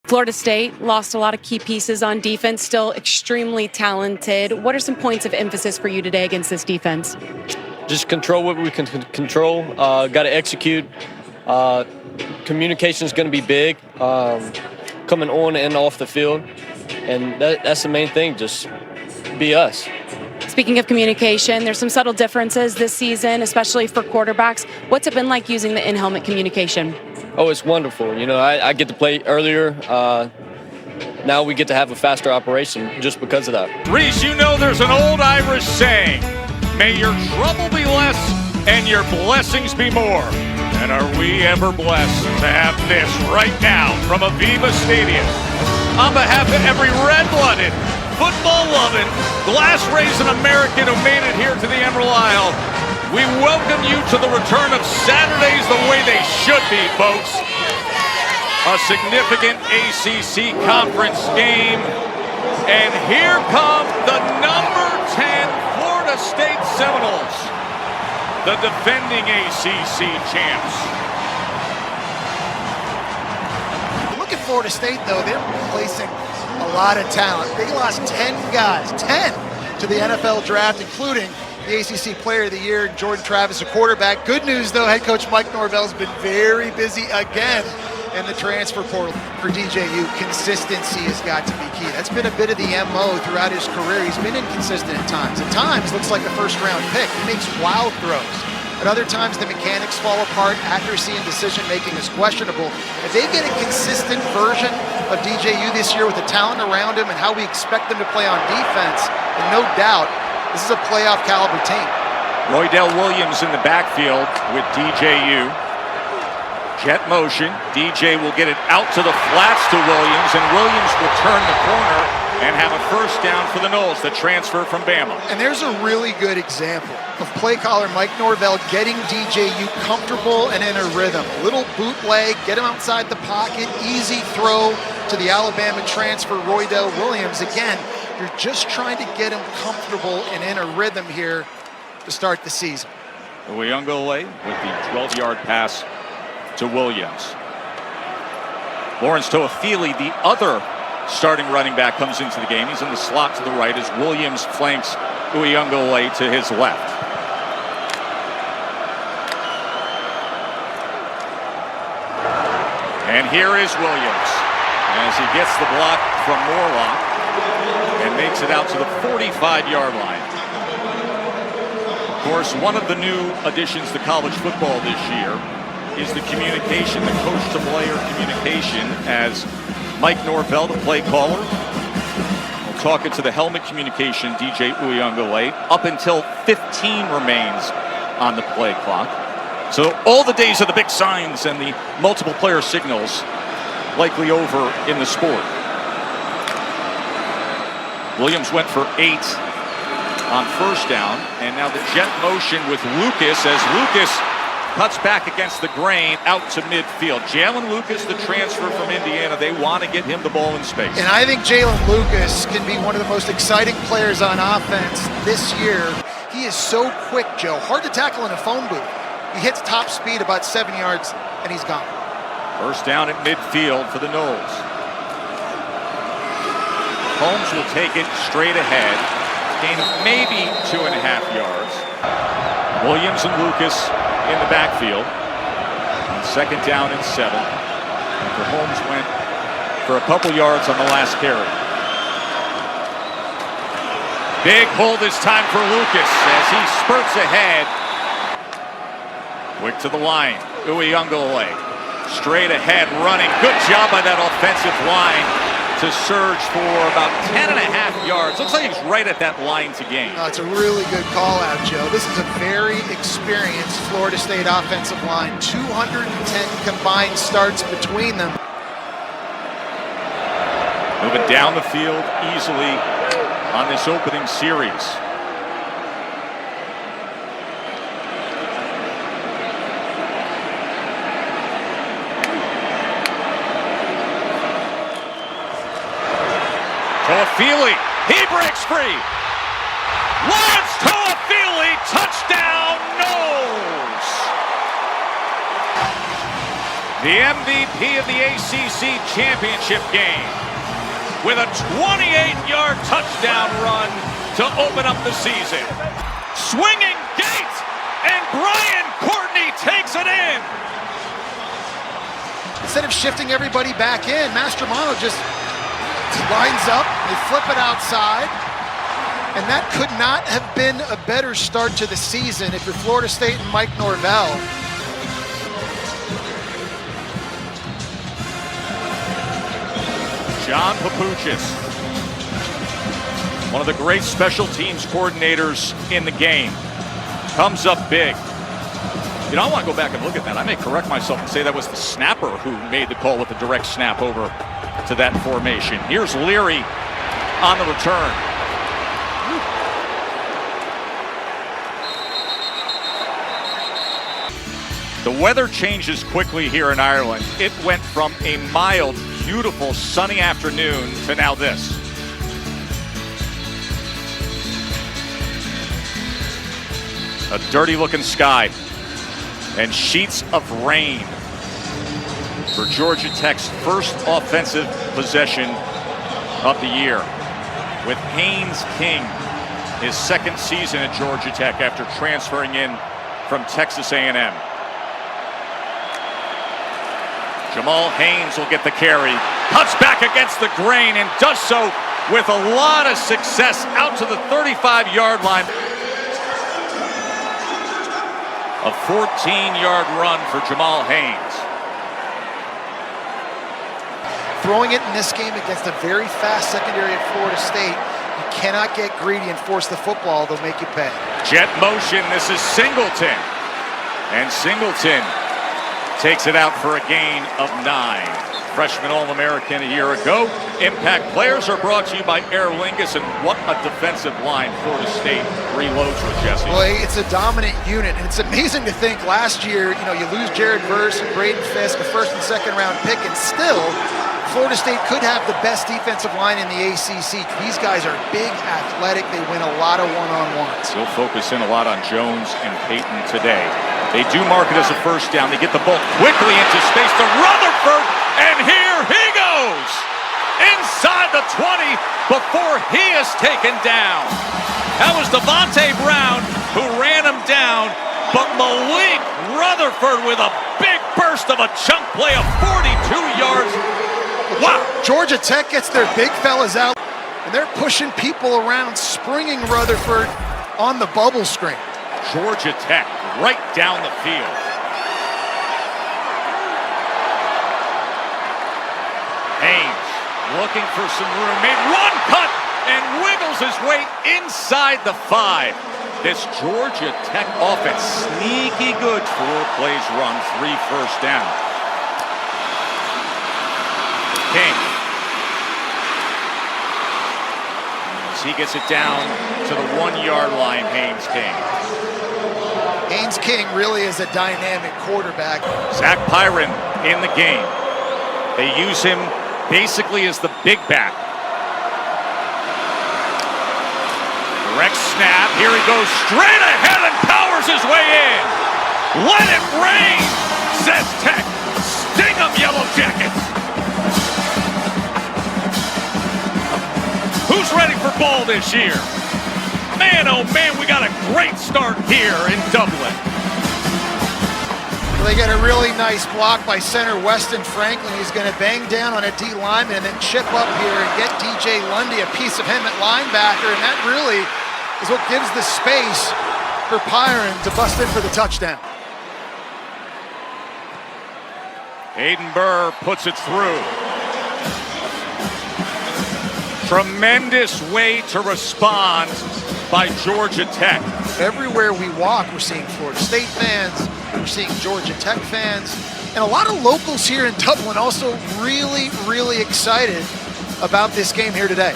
Florida State lost a lot of key pieces on defense, still extremely talented. What are some points of emphasis for you today against this defense? Just control what we can control. Got to execute. Communication is going to be big, coming on and off the field. And that's the main thing, just be us. Speaking of communication, there's some subtle differences this season, especially for quarterbacks. What's it been like using the in-helmet communication? Oh, it's wonderful. You know, I get to play earlier. Now we get to have a faster operation just because of that. Reese, you know there's an old Irish saying, may your trouble be less and your blessings be more. And are we ever blessed to have this right now from Aviva Stadium? On behalf of every red-blooded, football-loving, glass-raising American who made it here to the Emerald Isle, we welcome you to the return of Saturdays the way they should be, folks. A significant ACC conference game. And here come the number 10 Florida State Seminoles, the defending ACC champs. Look at Florida State, though. They're replacing a lot of talent. They lost 10 guys, 10 to the NFL draft, including the ACC Player of the Year, Jordan Travis, a quarterback. Good news, though, head coach Mike Norvell's been very busy again in the transfer portal for DJU. Consistency has got to be key. That's been a bit of the MO throughout his career. He's been inconsistent at times. At times, looks like a first-round pick. He makes wild throws. At other times, the mechanics fall apart. Accuracy and decision-making is questionable. If they get a consistent version of DJU this year with the talent around him and how we expect them to play on defense, and no doubt, this is a playoff caliber team. Roydell Williams in the backfield with DJU. Jet motion. DJ will get it out to the flats to Williams, and Williams will turn the corner and have a first down for the Noles, the transfer from Bama. And there's a really good example of play caller Mike Norvell getting DJU comfortable and in a rhythm. A little bootleg, get him outside the pocket, easy throw to the Alabama transfer, Roydell Williams. Again, you're just trying to get him comfortable and in a rhythm here to start the season. Uyunglele with the 12-yard pass to Williams. Lawrence Toafili, the other starting running back, comes into the game. He's in the slot to the right as Williams flanks Uyunglele to his left. And here is Williams as he gets the block from Morlock and makes it out to the 45-yard line. Of course, one of the new additions to college football this year is the communication, the coach-to-player communication, as Mike Norvell, the play caller, will talk into the helmet communication, DJ Uyunglele, up until 15 remains on the play clock. So all the days of the big signs and the multiple player signals likely over in the sport. Williams went for 8 on first down, and now the jet motion with Lucas as Lucas cuts back against the grain out to midfield. Jalen Lucas, the transfer from Indiana, they want to get him the ball in space. And I think Jalen Lucas can be one of the most exciting players on offense this year. He is so quick, Joe. Hard to tackle in a phone booth. He hits top speed about 7 yards, and he's gone. First down at midfield for the Noles. Holmes will take it straight ahead. Gain of maybe 2.5 yards. Williams and Lucas in the backfield. On second down and 7. After Holmes went for a couple yards on the last carry. Big hold this time for Lucas as he spurts ahead. Quick to the line. Uyunglele straight ahead running. Good job by that offensive line to surge for about 10.5 yards. Looks like he's right at that line to gain. It's a really good call out, Joe. This is a very experienced Florida State offensive line. 210 combined starts between them. Moving down the field easily on this opening series. Toafili, he breaks free. Lawrence Toafili, touchdown Noles. the MVP of the ACC championship game, with a 28-yard touchdown run to open up the season. Swinging gate, and Brian Courtney takes it in. Instead of shifting everybody back in, Mastromano just lines up, they flip it outside, and that could not have been a better start to the season if you're Florida State and Mike Norvell. John Papuchis, one of the great special teams coordinators in the game, comes up big. You know, I want to go back and look at that. I may correct myself and say that was the snapper who made the call with the direct snap over to that formation. Here's Leary on the return. The weather changes quickly here in Ireland. It went from a mild, beautiful, sunny afternoon to now this. A dirty-looking sky and sheets of rain for Georgia Tech's first offensive possession of the year, with Haynes King, his second season at Georgia Tech after transferring in from Texas A&M. Jamal Haynes will get the carry, cuts back against the grain, and does so with a lot of success out to the 35-yard line. A 14-yard run for Jamal Haynes. Throwing it in this game against a very fast secondary at Florida State, you cannot get greedy and force the football, they'll make you pay. Jet motion, this is Singleton. And Singleton takes it out for a gain of 9. Freshman All-American a year ago. Impact players are brought to you by Aer Lingus, and what a defensive line Florida State reloads with, Jesse. Boy, it's a dominant unit, and it's amazing to think last year, you lose Jared Verse and Braden Fisk, a first and second round pick, and still Florida State could have the best defensive line in the ACC. These guys are big, athletic. They win a lot of one-on-ones. We'll focus in a lot on Jones and Payton today. They do mark it as a first down. They get the ball quickly into space to Rutherford, and here he goes inside the 20 before he is taken down. That was Devontae Brown who ran him down, but Malik Rutherford with a big burst of a chunk play of 42 yards. Wow. Georgia Tech gets their big fellas out, and they're pushing people around, springing Rutherford on the bubble screen. Georgia Tech right down the field. Haynes looking for some room, made one cut and wiggles his way inside the 5. This Georgia Tech offense, sneaky good. 4 plays run, 3 first down. King. As he gets it down to the 1-yard line, Haynes King. Haynes King really is a dynamic quarterback. Zach Pyron in the game. They use him basically as the big back. Direct snap. Here he goes straight ahead and powers his way in. Let it rain, says Tech. Sting 'em, Yellow Jackets. Who's ready for ball this year? Man, oh man, we got a great start here in Dublin. They get a really nice block by center Weston Franklin. He's going to bang down on a D lineman and then chip up here and get DJ Lundy a piece of him at linebacker, and that really is what gives the space for Pyron to bust in for the touchdown. Aiden Burr puts it through. Tremendous way to respond by Georgia Tech. Everywhere we walk, we're seeing Florida State fans, we're seeing Georgia Tech fans, and a lot of locals here in Dublin also really, really excited about this game here today.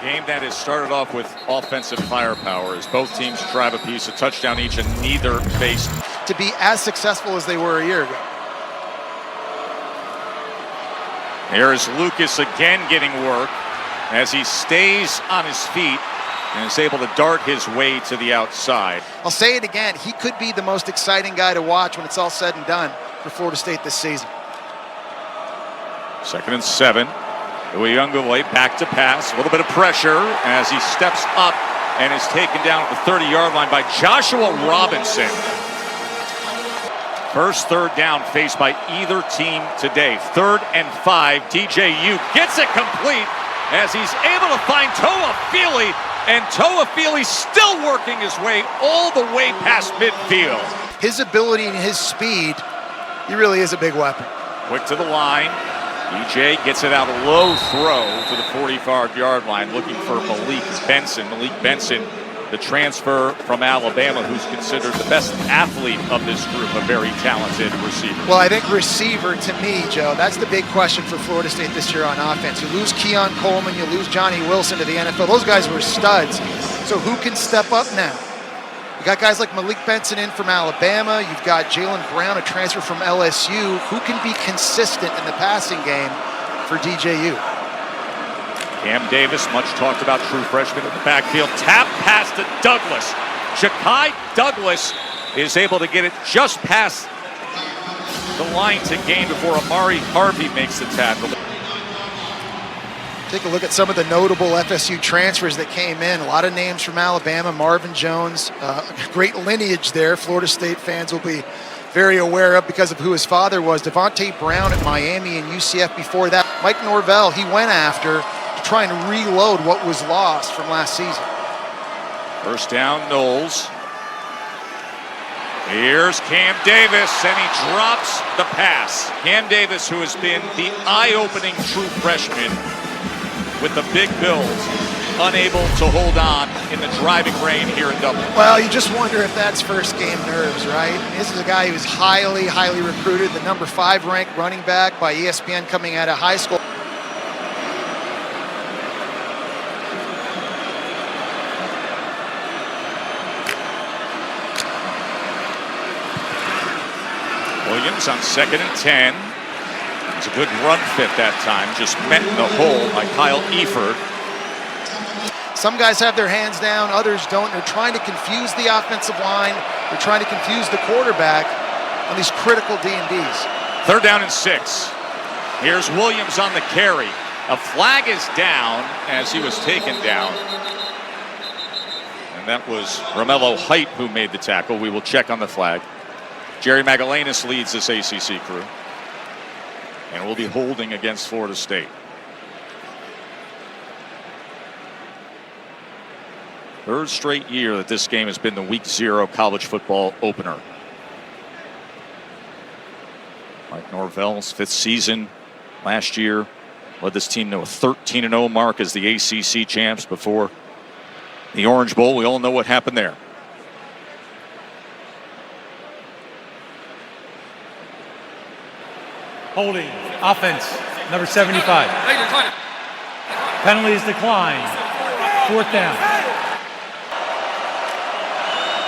Game that has started off with offensive firepower as both teams drive a piece, a touchdown each, and neither faced. To be as successful as they were a year ago. There is Lucas again getting work as he stays on his feet and is able to dart his way to the outside. I'll say it again, he could be the most exciting guy to watch when it's all said and done for Florida State this season. 2nd and 7. Uyunglele back to pass. A little bit of pressure as he steps up and is taken down at the 30-yard line by Joshua Robinson. First third down faced by either team today. 3rd and 5. DJU gets it complete as he's able to find Toa Feely, and Toa Feely still working his way all the way past midfield. His ability and his speed, he really is a big weapon. Quick to the line. DJ gets it out a low throw to the 45-yard line, looking for Malik Benson. Malik Benson, the transfer from Alabama, who's considered the best athlete of this group, a very talented receiver. Well, I think receiver, to me, Joe, that's the big question for Florida State this year on offense. You lose Keon Coleman, you lose Johnny Wilson to the NFL. Those guys were studs. So who can step up now? You got guys like Malik Benson in from Alabama. You've got Jalen Brown, a transfer from LSU. Who can be consistent in the passing game for DJU? Cam Davis, much talked about, true freshman in the backfield. Tap pass to Douglas. Ja'Kai Douglas is able to get it just past the line to gain before Amari Harvey makes the tackle. Take a look at some of the notable FSU transfers that came in. A lot of names from Alabama. Marvin Jones, great lineage there. Florida State fans will be very aware of because of who his father was. Devontae Brown at Miami and UCF before that. Mike Norvell, he went after to try and reload what was lost from last season. First down, Knowles. Here's Cam Davis, and he drops the pass. Cam Davis, who has been the eye-opening true freshman with the big Bills, unable to hold on in the driving rain here in Dublin. Well, you just wonder if that's first game nerves, right? This is a guy who's highly, highly recruited, the number 5 ranked running back by ESPN coming out of high school. Williams on 2nd and 10. It's a good run fit that time, just met in the hole by Kyle Eford. Some guys have their hands down, others don't. They're trying to confuse the offensive line. They're trying to confuse the quarterback on these critical D&Ds. 3rd down and 6. Here's Williams on the carry. A flag is down as he was taken down. And that was Romello Height who made the tackle. We will check on the flag. Jerry Magellanis leads this ACC crew. And will be holding against Florida State. Third straight year that this game has been the Week 0 college football opener. Mike Norvell's 5th season last year led this team to a 13-0 mark as the ACC champs before the Orange Bowl. We all know what happened there. Holding, offense, number 75. Penalty is declined. 4th down.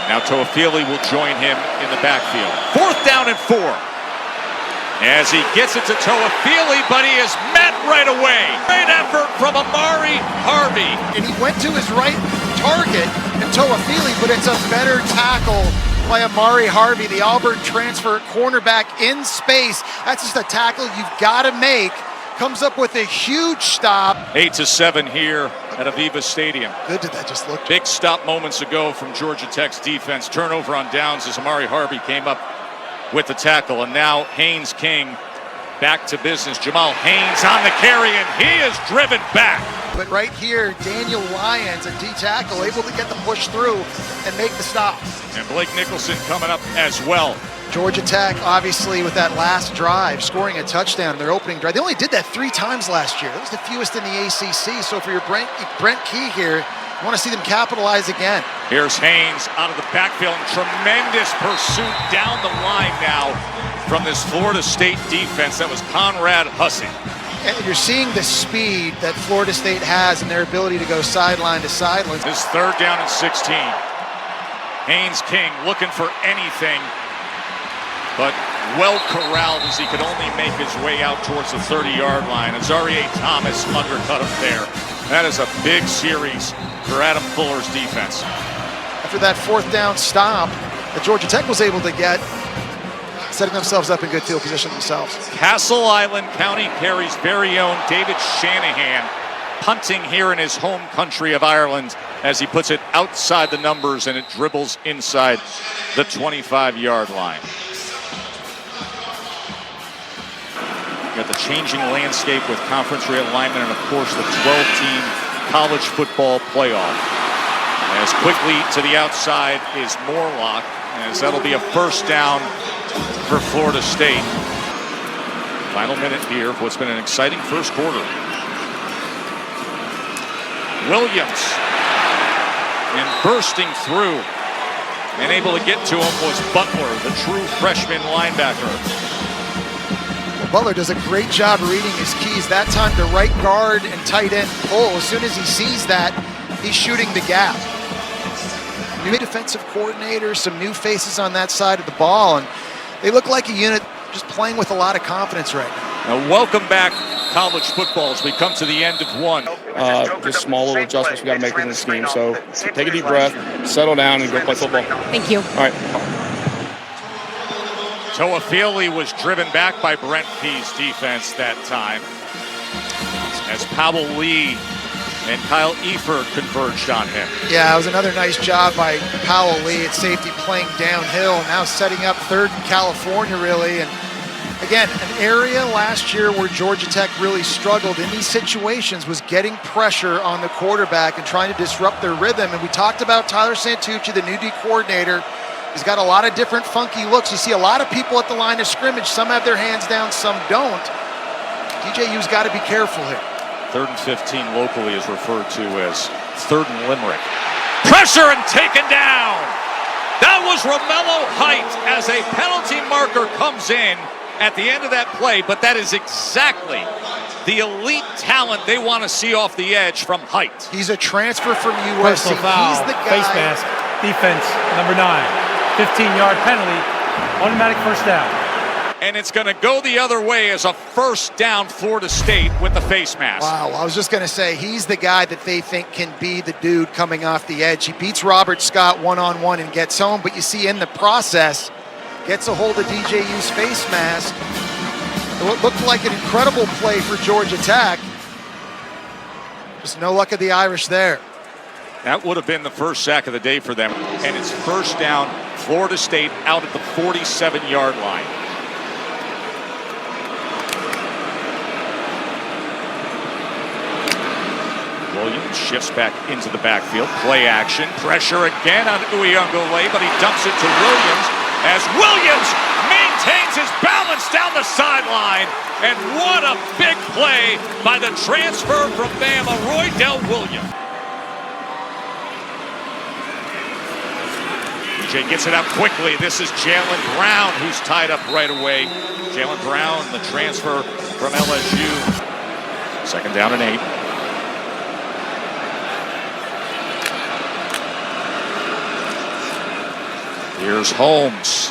Now Toa Feely will join him in the backfield. 4th down and 4. As he gets it to Toa Feely, but he is met right away. Great effort from Amari Harvey. And he went to his right target in Toa Feely, but it's a better tackle by Amari Harvey, the Auburn transfer cornerback in space. That's just a tackle you've got to make. Comes up with a huge stop. 8-7 here at Aviva Stadium. Good did that just look? Big stop moments ago from Georgia Tech's defense. Turnover on downs as Amari Harvey came up with the tackle. And now Haynes King back to business. Jamal Haynes on the carry, and he is driven back. But right here, Daniel Lyons, a D tackle, able to get the push through and make the stop. And Blake Nicholson coming up as well. Georgia Tech, obviously, with that last drive, scoring a touchdown in their opening drive. They only did that 3 times last year. That was the fewest in the ACC. So for your Brent Key here, you want to see them capitalize again. Here's Haynes out of the backfield. Tremendous pursuit down the line now from this Florida State defense. That was Conrad Hussey. And you're seeing the speed that Florida State has and their ability to go sideline to sideline. This 3rd down and 16. Haynes King looking for anything, but well corralled as he could only make his way out towards the 30-yard line. Azarie Thomas undercut him there. That is a big series for Adam Fuller's defense. After that 4th down stop that Georgia Tech was able to get, setting themselves up in good field position themselves. Castle Island County Kerry's very own David Shanahan punting here in his home country of Ireland as he puts it outside the numbers and it dribbles inside the 25-yard line. You got the changing landscape with conference realignment and, of course, the 12-team college football playoff. As quickly to the outside is Morlock, as that'll be a first down for Florida State. Final minute here of what's been an exciting first quarter. Williams, and bursting through and able to get to him was Butler, the true freshman linebacker. Well, Butler does a great job reading his keys. That time the right guard and tight end pull. As soon as he sees that, he's shooting the gap. New defensive coordinator, some new faces on that side of the ball, and they look like a unit just playing with a lot of confidence right now. Now, welcome back, college football, as we come to the end of one. Just small little adjustments we got to make in this game. So take a deep breath, settle down, and go play football. Thank you. All right. Toafili was driven back by Brent Pease defense that time, as Powell Lee and Kyle Eifert converged on him. Yeah, it was another nice job by Powell Lee at safety, playing downhill, now setting up third in California, really. And again, an area last year where Georgia Tech really struggled in these situations was getting pressure on the quarterback and trying to disrupt their rhythm. And we talked about Tyler Santucci, the new D coordinator. He's got a lot of different funky looks. You see a lot of people at the line of scrimmage. Some have their hands down, some don't. DJU's got to be careful here. 3rd and 15 locally is referred to as 3rd and Limerick. Pressure and taken down. That was Romello Height as a penalty marker comes in at the end of that play, but that is exactly the elite talent they want to see off the edge from Height. He's a transfer from USC. Personal foul, He's the guy. face mask, defense, number 9. 15-yard penalty, automatic first down. And it's going to go the other way as a first down Florida State with the face mask. Wow, I was just going to say, he's the guy that they think can be the dude coming off the edge. He beats Robert Scott one-on-one and gets home, but you see in the process, gets a hold of DJU's face mask. It looked like an incredible play for Georgia Tech. Just no luck of the Irish there. That would have been the first sack of the day for them. And it's first down, Florida State out at the 47-yard line. Williams shifts back into the backfield. Play action. Pressure again on Uyunglele, but he dumps it to Williams as Williams maintains his balance down the sideline. And what a big play by the transfer from Bama, Roydell Williams. DJ gets it out quickly. This is Jalen Brown who's tied up right away. Jalen Brown, the transfer from LSU. 2nd down and 8. Here's Holmes.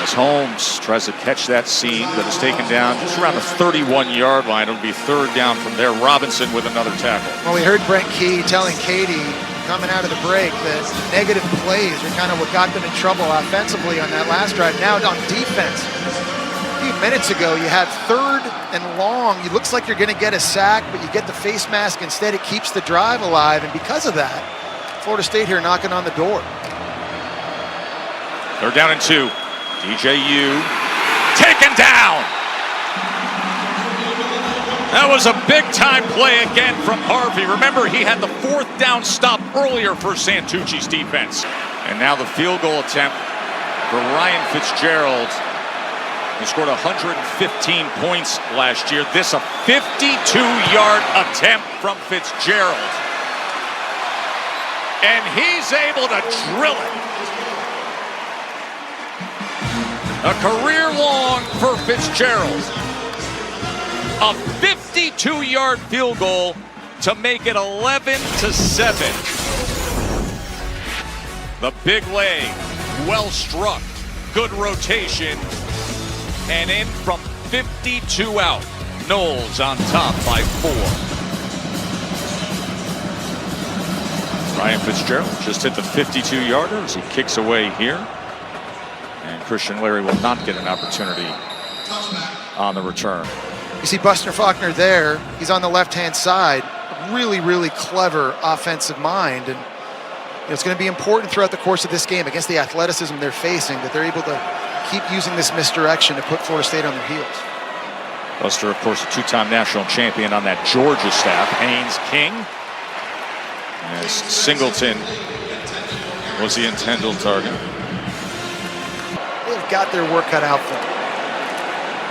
As Holmes tries to catch that seam that is taken down just around the 31-yard line. It'll be 3rd down from there. Robinson with another tackle. Well, we heard Brent Key telling Katie coming out of the break that negative plays are kind of what got them in trouble offensively on that last drive. Now on defense, a few minutes ago you had 3rd and long. It looks like you're going to get a sack, but you get the face mask instead. It keeps the drive alive, and because of that, Florida State here knocking on the door. 3rd down and 2. DJU taken down. That was a big-time play again from Harvey. Remember, he had the 4th down stop earlier for Santucci's defense. And now the field goal attempt for Ryan Fitzgerald. He scored 115 points last year. This a 52-yard attempt from Fitzgerald. And he's able to drill it. A career long for Fitzgerald. A 52-yard field goal to make it 11-7. The big leg, well struck, good rotation, and in from 52 out. Knowles on top by 4. Ryan Fitzgerald just hit the 52-yarder as he kicks away here. And Christian Larry will not get an opportunity on the return. You see Buster Faulkner there. He's on the left-hand side. Really, really clever offensive mind. And it's going to be important throughout the course of this game against the athleticism they're facing that they're able to keep using this misdirection to put Florida State on their heels. Buster, of course, a two-time national champion on that Georgia staff. Haynes King. As Singleton was the intended target. They've got their work cut out for them.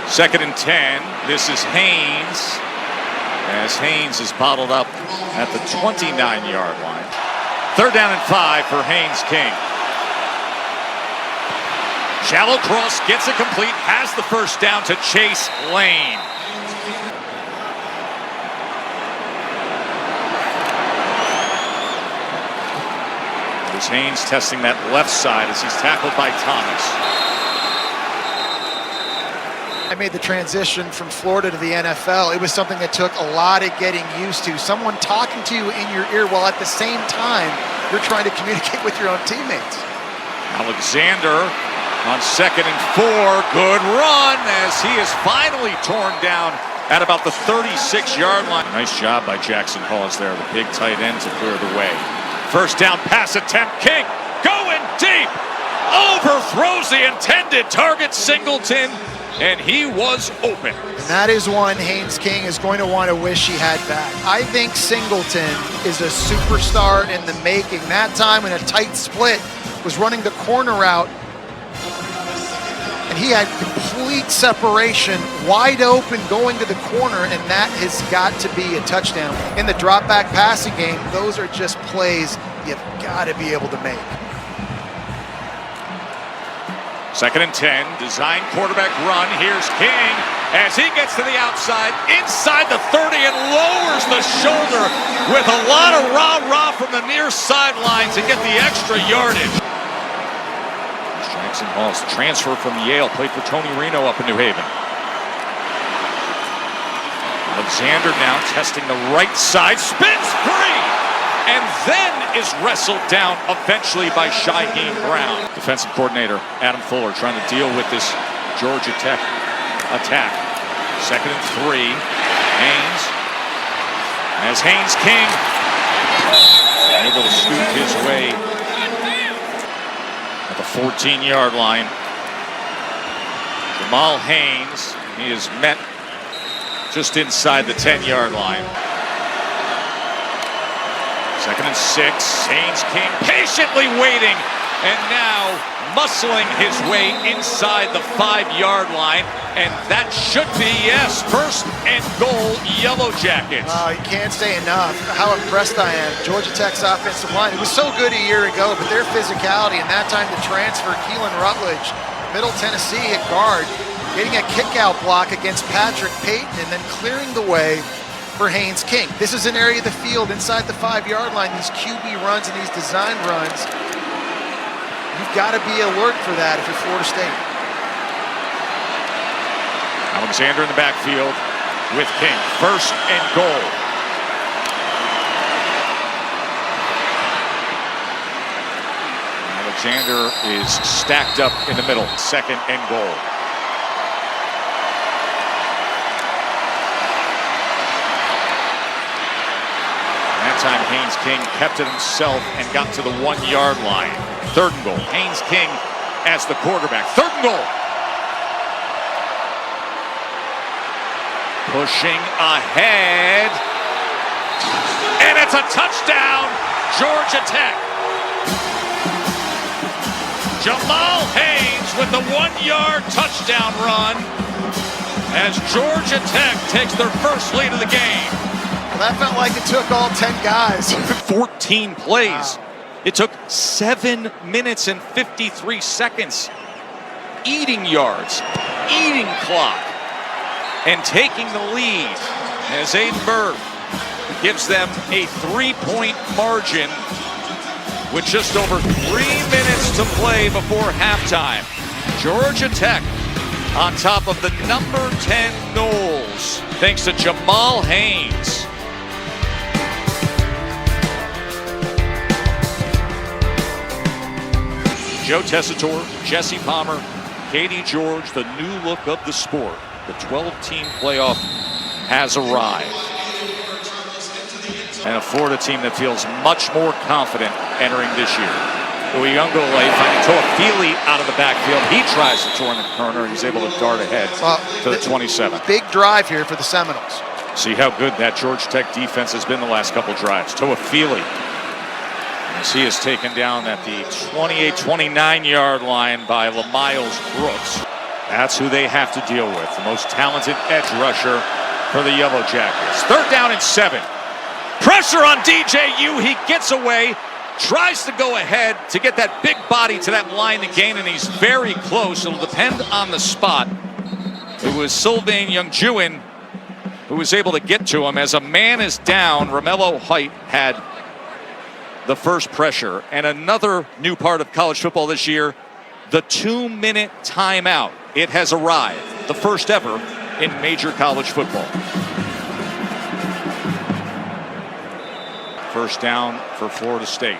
2nd and 10. This is Haynes. As Haynes is bottled up at the 29-yard line. 3rd down and 5 for Haynes King. Shallow cross, gets it complete, has the first down to Chase Lane. There's Haynes testing that left side as he's tackled by Thomas. I made the transition from Florida to the NFL. It was something that took a lot of getting used to. Someone talking to you in your ear while at the same time you're trying to communicate with your own teammates. Alexander on 2nd and 4, good run as he is finally torn down at about the 36-yard line. Nice job by Jackson Hawes there, the big tight end to clear the way. 1st down pass attempt, King going deep, overthrows the intended target, Singleton, and he was open. And that is one Haynes King is going to want to wish he had back. I think Singleton is a superstar in the making. That time in a tight split was running the corner route, and he had complete separation, wide open going to the corner, and that has got to be a touchdown. In the drop back passing game, those are just plays you've got to be able to make. 2nd and 10, design quarterback run. Here's King as he gets to the outside, inside the 30 and lowers the shoulder with a lot of rah-rah from the near sideline to get the extra yardage. Jackson Hawes, transfer from Yale, played for Tony Reno up in New Haven. Alexander now testing the right side, spins free, and then is wrestled down eventually by Shaheem Brown. Defensive coordinator Adam Fuller trying to deal with this Georgia Tech attack. 2nd and 3, Haynes. As Haynes King able to scoop his way at the 14-yard line. Jamal Haynes, he is met just inside the 10-yard line. 2nd and 6, Haynes King patiently waiting and now muscling his way inside the 5-yard line, and that should be, yes, 1st and goal, Yellow Jackets. You can't say enough how impressed I am. Georgia Tech's offensive line, it was so good a year ago, but their physicality, and that time the transfer, Keelan Rutledge, Middle Tennessee at guard, getting a kick-out block against Patrick Payton and then clearing the way for Haynes King. This is an area of the field inside the 5-yard line, these QB runs and these design runs. You've got to be alert for that if you're Florida State. Alexander in the backfield with King. 1st and goal. Alexander is stacked up in the middle. 2nd and goal. Time Haynes King kept it himself and got to the 1-yard line. 3rd and goal. Haynes King as the quarterback. 3rd and goal. Pushing ahead. And it's a touchdown, Georgia Tech. Jamal Haynes with the 1-yard touchdown run as Georgia Tech takes their first lead of the game. That felt like it took all 10 guys. 14 plays. Wow. It took 7 minutes and 53 seconds. Eating yards, eating clock, and taking the lead as Aiden Berg gives them a 3-point margin with just over 3 minutes to play before halftime. Georgia Tech on top of the number 10 Noles, thanks to Jamal Haynes. Joe Tessitore, Jesse Palmer, Katie George, the new look of the sport. The 12-team playoff has arrived. And a Florida team that feels much more confident entering this year. Uyunglele finding Toafili out of the backfield. He tries to turn the corner. He's able to dart ahead to the 27. Big drive here for the Seminoles. See how good that Georgia Tech defense has been the last couple drives. Toafili, as he is taken down at the 28-29 line by LaMiles Brooks. That's who they have to deal with, the most talented edge rusher for the Yellow Jackets. 3rd down and 7. Pressure on DJU. He gets away, tries to go ahead to get that big body to that line to gain, and he's very close. It'll depend on the spot. It was Sylvain Youngjuin who was able to get to him. As a man is down, Romello Height had the first pressure. And another new part of college football this year, the 2-minute timeout. It has arrived, the first ever in major college football. First down for Florida State.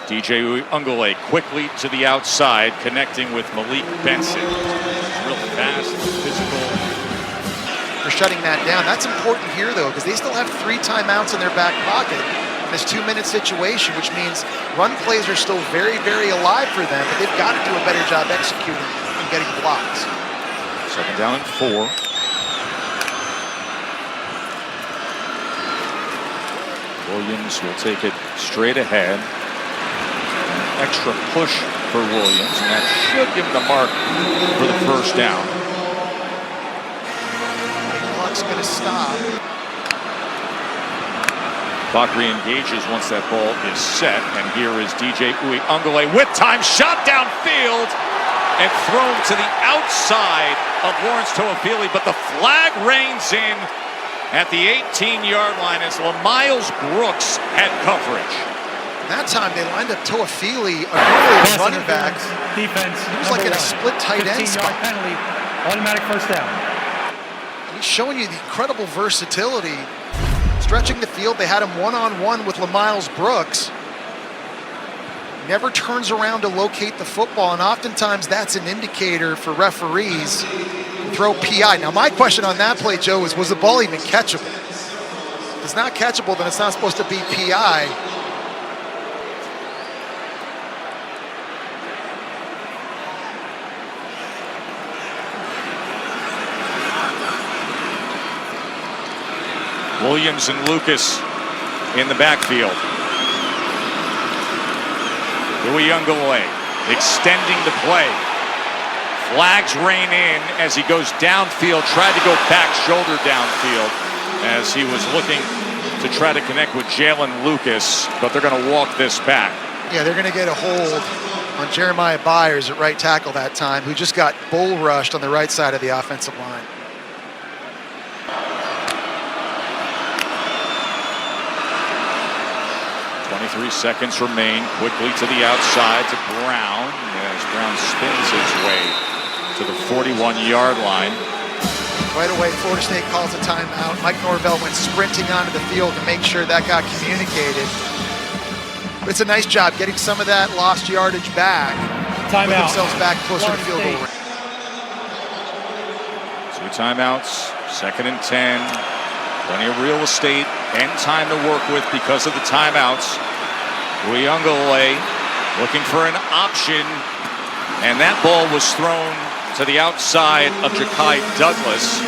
DJ Uyunglele quickly to the outside, connecting with Malik Benson. Real fast, physical. They're shutting that down. That's important here, though, because they still have 3 timeouts in their back pocket in this 2-minute situation, which means run plays are still very, very alive for them, but they've got to do a better job executing and getting blocks. 2nd down and 4. Williams will take it straight ahead. Extra push for Williams, and that should give him the mark for the first down. Clock's going to stop. Clock re-engages once that ball is set, and here is DJ Uyunglele with time, shot downfield, and thrown to the outside of Lawrence Toafili, but the flag reigns in at the 18-yard line as LaMiles Brooks had coverage. That time they lined up Toafili, a running back. Defense. He was like in a split tight end 15-yard spot. penalty, automatic first down. He's showing you the incredible versatility. Stretching the field, they had him one-on-one with LaMiles Brooks. Never turns around to locate the football, and oftentimes that's an indicator for referees to throw PI. Now, my question on that play, Joe, is was the ball even catchable? If it's not catchable, then it's not supposed to be PI. Williams and Lucas in the backfield. Uyunglele extending the play. Flags rain in as he goes downfield, tried to go back shoulder downfield as he was looking to try to connect with Jalen Lucas, but they're going to walk this back. Yeah, they're going to get a hold on Jeremiah Byers at right tackle that time, who just got bull rushed on the right side of the offensive line. 23 seconds remain. Quickly to the outside to Brown as Brown spins his way to the 41-yard line. Right away, Florida State calls a timeout. Mike Norvell went sprinting onto the field to make sure that got communicated. But it's a nice job getting some of that lost yardage back. Timeout. Put themselves back closer to field goal range. 2 timeouts, 2nd and 10. Plenty of real estate and time to work with because of the timeouts. Uyunglele looking for an option, and that ball was thrown to the outside of Ja'Kai Douglas,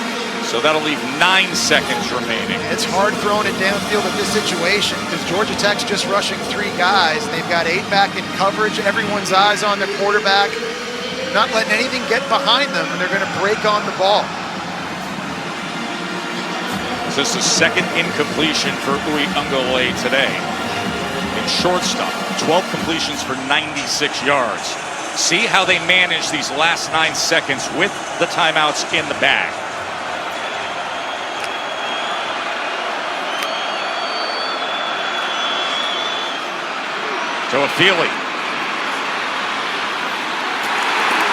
so that'll leave 9 seconds remaining. It's hard throwing it downfield in this situation because Georgia Tech's just rushing 3 guys. They've got 8 back in coverage. Everyone's eyes on the quarterback, not letting anything get behind them, and they're going to break on the ball. This is the 2nd incompletion for Uyunglele today. In shortstop, 12 completions for 96 yards. See how they manage these last 9 seconds with the timeouts in the bag. Toafili.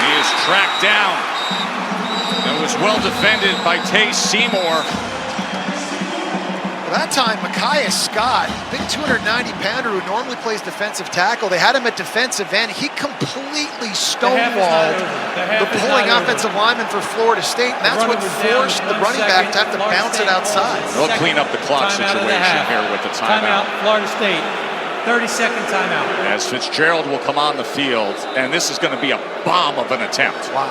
He is tracked down. And was well defended by Tay Seymour. That time, Micaiah Scott, big 290-pounder who normally plays defensive tackle, they had him at defensive end. He completely stonewalled the pulling offensive lineman for Florida State, and that's what forced the running back to have to bounce it outside. They'll clean up the clock situation here with the timeout. Florida State. 30-second timeout. As Fitzgerald will come on the field, and this is going to be a bomb of an attempt. Wow.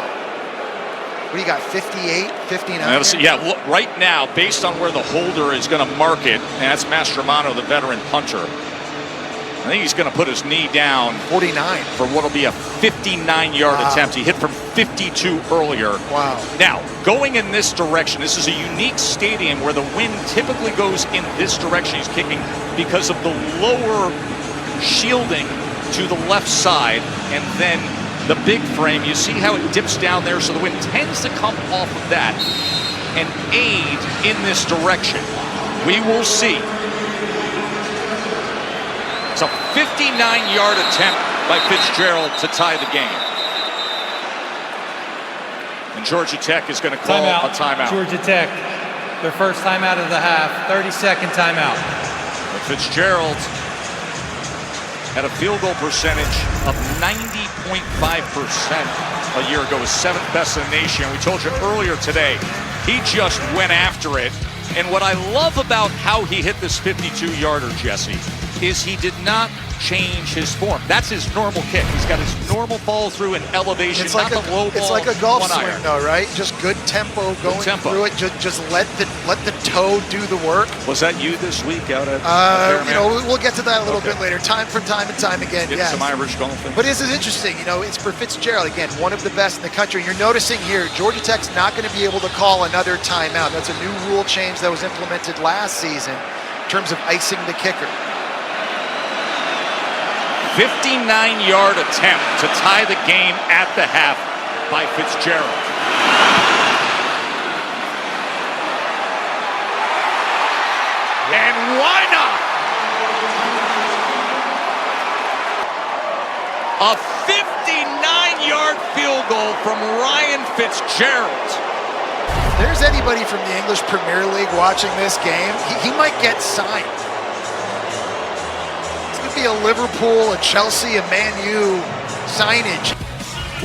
What do you got, 58, 59? Yeah, look, right now, based on where the holder is going to mark it, and that's Mastromano, the veteran punter. I think he's going to put his knee down 49 for what will be a 59-yard attempt. He hit from 52 earlier. Wow. Now, going in this direction, this is a unique stadium where the wind typically goes in this direction. He's kicking because of the lower shielding to the left side, and then the big frame. You see how it dips down there, so the wind tends to come off of that and aid in this direction. We will see. It's a 59-yard attempt by Fitzgerald to tie the game. And Georgia Tech is going to call a timeout. Georgia Tech, their first timeout of the half, 30-second timeout. But Fitzgerald had a field goal percentage of 90.5% a year ago, was 7th best in the nation. We told you earlier today, he just went after it. And what I love about how he hit this 52-yarder, Jesse, is he did not change his form. That's his normal kick. He's got his normal follow through and elevation, it's like not the low ball. It's like a golf swing, iron. though, right? Just good tempo going through it. Just let the toe do the work. Was that you this week out at? You know, we'll get to that a little bit later. Time and time again. Getting some Irish golfing. But this is interesting. You know, it's for Fitzgerald again, one of the best in the country. And you're noticing here, Georgia Tech's not going to be able to call another timeout. That's a new rule change that was implemented last season in terms of icing the kicker. 59-yard attempt to tie the game at the half by Fitzgerald. And why not? A 59-yard field goal from Ryan Fitzgerald. If there's anybody from the English Premier League watching this game, he might get signed. Be a Liverpool, a Chelsea, a Man U signage.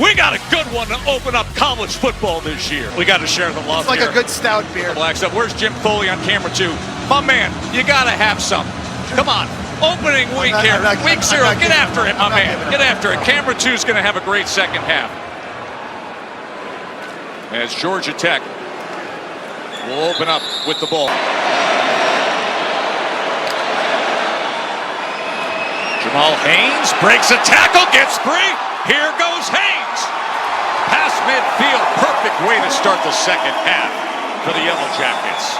We got a good one to open up college football this year. We got to share the love. It's like here. a good stout beer. Blacks up. Where's Jim Foley on camera 2? My man, you got to have some. Come on. Opening week here. Week 0. Get after it, my man. Get after it. Camera 2 is going to have a great second half. As Georgia Tech will open up with the ball. Jamal Haynes breaks a tackle, gets free. Here goes Haynes. Past midfield, perfect way to start the second half for the Yellow Jackets.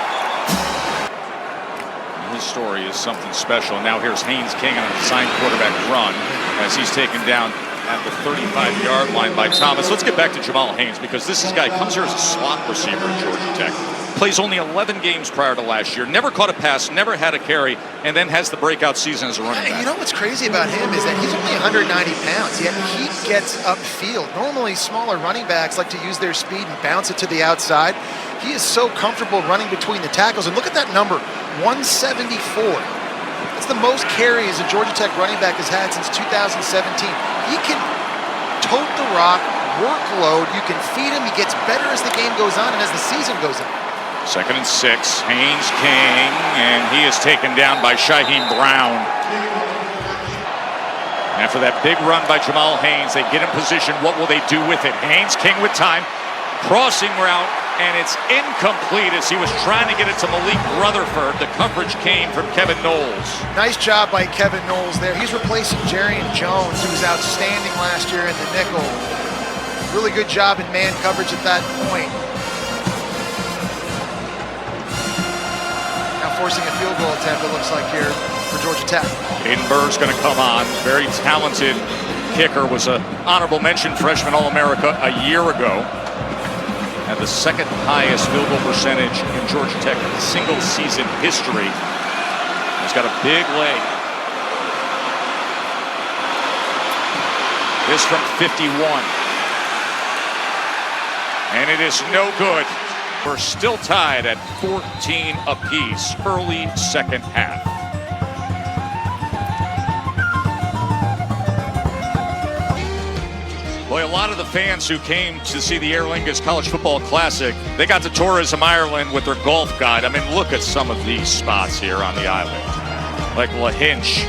His story is something special. Now here's Haynes King on a assigned quarterback run as he's taken down at the 35-yard line by Thomas. Let's get back to Jamal Haynes because this guy comes here as a slot receiver at Georgia Tech. Plays only 11 games prior to last year, never caught a pass, never had a carry, and then has the breakout season as a running back. You know what's crazy about him is that he's only 190 pounds, yet he gets upfield. Normally, smaller running backs like to use their speed and bounce it to the outside. He is so comfortable running between the tackles. And look at that number, 174. That's the most carries a Georgia Tech running back has had since 2017. He can tote the rock, workload, you can feed him, he gets better as the game goes on and as the season goes on. 2nd and 6, Haynes King, and he is taken down by Shaheem Brown. After that big run by Jamal Haynes, they get in position. What will they do with it? Haynes King with time, crossing route, and it's incomplete as he was trying to get it to Malik Rutherford. The coverage came from Kevin Knowles. Nice job by Kevin Knowles there. He's replacing Jarian Jones, who was outstanding last year in the nickel. Really good job in man coverage at that point. Forcing a field goal attempt, it looks like, here for Georgia Tech. Aiden Burr's going to come on. Very talented kicker. Was an honorable mention freshman All-America a year ago. Had the 2nd highest field goal percentage in Georgia Tech single season history. He's got a big leg. This from 51. And it is no good. We're still tied at 14 apiece, early second half. Boy, a lot of the fans who came to see the Aer Lingus College Football Classic, they got to Tourism Ireland with their golf guide. I mean, look at some of these spots here on the island. Like Lahinch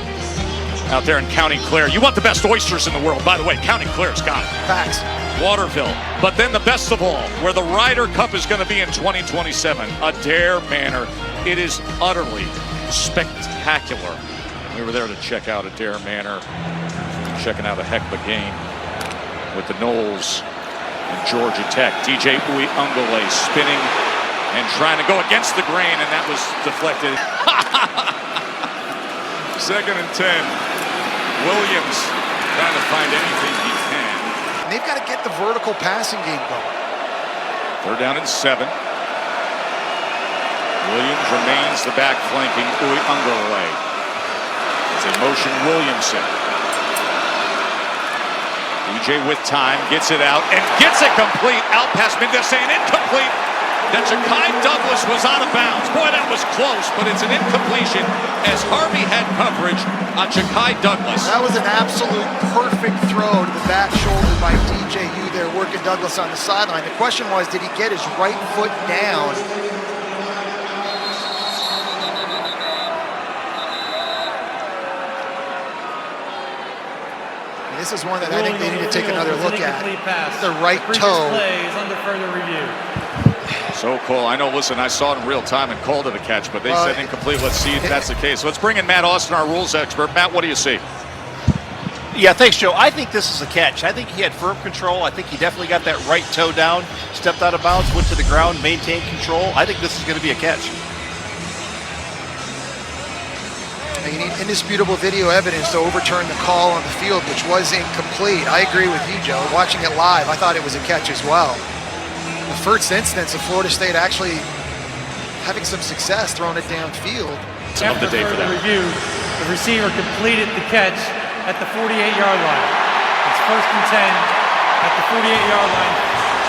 out there in County Clare. You want the best oysters in the world. By the way, County Clare's got it. Facts. Waterville. But then the best of all, where the Ryder Cup is going to be in 2027, Adair Manor. It is utterly spectacular. We were there to check out Adair Manor, checking out a heck of a game with the Knowles and Georgia Tech. DJ Uiagalelei spinning and trying to go against the grain, and that was deflected. 2nd and 10. Williams trying to find anything he can. And they've got to get the vertical passing game going. 3rd down and 7. Williams remains the back flanking Uiagalelei. It's a motion Williamson. DJ with time, gets it out, and gets it complete. Out past Mendes and incomplete. That Ja'Kai Douglas was out of bounds. Boy, that was close, but it's an incompletion as Harvey had coverage on Ja'Kai Douglas. That was an absolute perfect throw to the back shoulder by DJ U there, working Douglas on the sideline. The question was, did he get his right foot down? This is one that I think they need to take another look at. The right toe. Play is under further review. So Cole, I know, listen, I saw it in real time and called it a catch, but they said incomplete. Let's see if that's the case. Let's bring in Matt Austin, our rules expert. Matt, what do you see? Yeah, thanks, Joe. I think this is a catch. I think he had firm control. I think he definitely got that right toe down, stepped out of bounds, went to the ground, maintained control. I think this is going to be a catch. You need indisputable video evidence to overturn the call on the field, which was incomplete. I agree with you, Joe. Watching it live, I thought it was a catch as well. The first instance of Florida State actually having some success throwing it downfield. After further review, the receiver completed the catch at the 48-yard line. It's 1st and 10 at the 48-yard line,